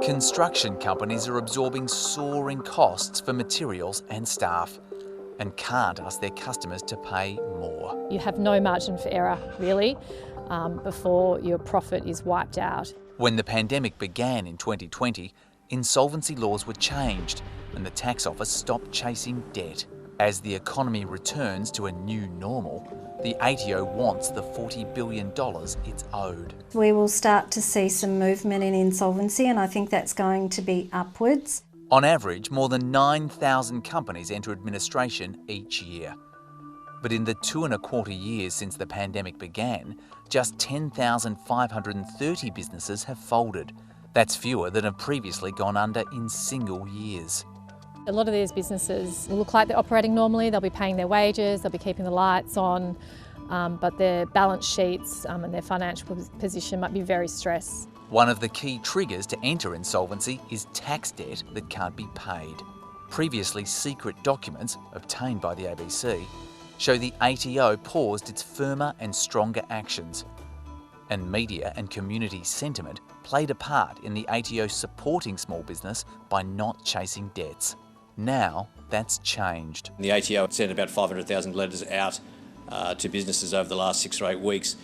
Construction companies are absorbing soaring costs for materials and staff and can't ask their customers to pay more. You have no margin for error, really, before your profit is wiped out. When the pandemic began in 2020, insolvency laws were changed and the tax office stopped chasing debt. As the economy returns to a new normal, the ATO wants the $40 billion it's owed. We will start to see some movement in insolvency, and I think that's going to be upwards. On average, more than 9,000 companies enter administration each year. But in the 2.25 years since the pandemic began, just 10,530 businesses have folded. That's fewer than have previously gone under in single years. A lot of these businesses will look like they're operating normally, they'll be paying their wages, they'll be keeping the lights on, but their balance sheets and their financial position might be very stressed. One of the key triggers to enter insolvency is tax debt that can't be paid. Previously secret documents, obtained by the ABC, show the ATO paused its firmer and stronger actions. And media and community sentiment played a part in the ATO supporting small business by not chasing debts. Now that's changed. The ATO sent about 500,000 letters out to businesses over the last 6 or 8 weeks,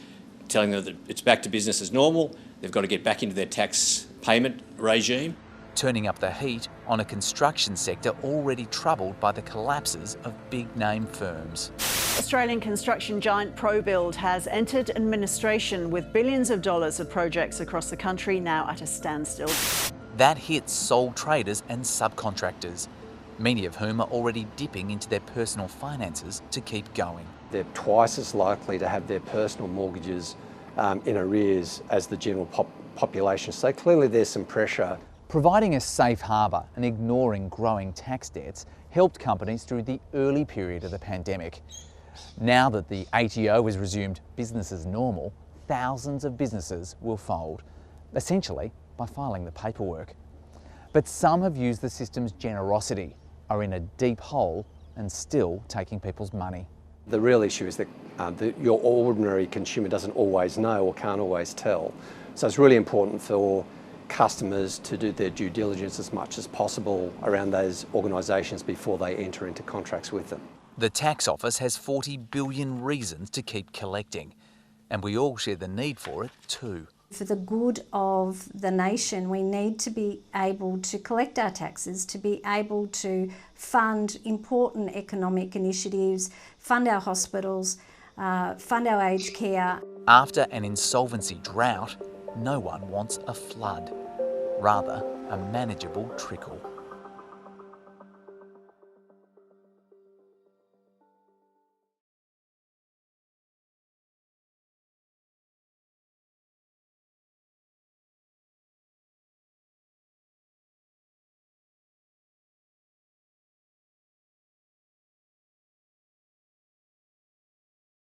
telling them that it's back to business as normal. They've got to get back into their tax payment regime. Turning up the heat on a construction sector already troubled by the collapses of big-name firms. Australian construction giant ProBuild has entered administration with billions of dollars of projects across the country now at a standstill. That hits sole traders and subcontractors, many of whom are already dipping into their personal finances to keep going. They're twice as likely to have their personal mortgages in arrears as the general population. So clearly there's some pressure. Providing a safe harbour and ignoring growing tax debts helped companies through the early period of the pandemic. Now that the ATO has resumed business as normal, thousands of businesses will fold, essentially by filing the paperwork. But some have used the system's generosity, are in a deep hole and still taking people's money. The real issue is that your ordinary consumer doesn't always know or can't always tell. So it's really important for customers to do their due diligence as much as possible around those organisations before they enter into contracts with them. The tax office has 40 billion reasons to keep collecting, and we all share the need for it too. For the good of the nation, we need to be able to collect our taxes, to be able to fund important economic initiatives, fund our hospitals, fund our aged care. After an insolvency drought, no one wants a flood, rather a manageable trickle.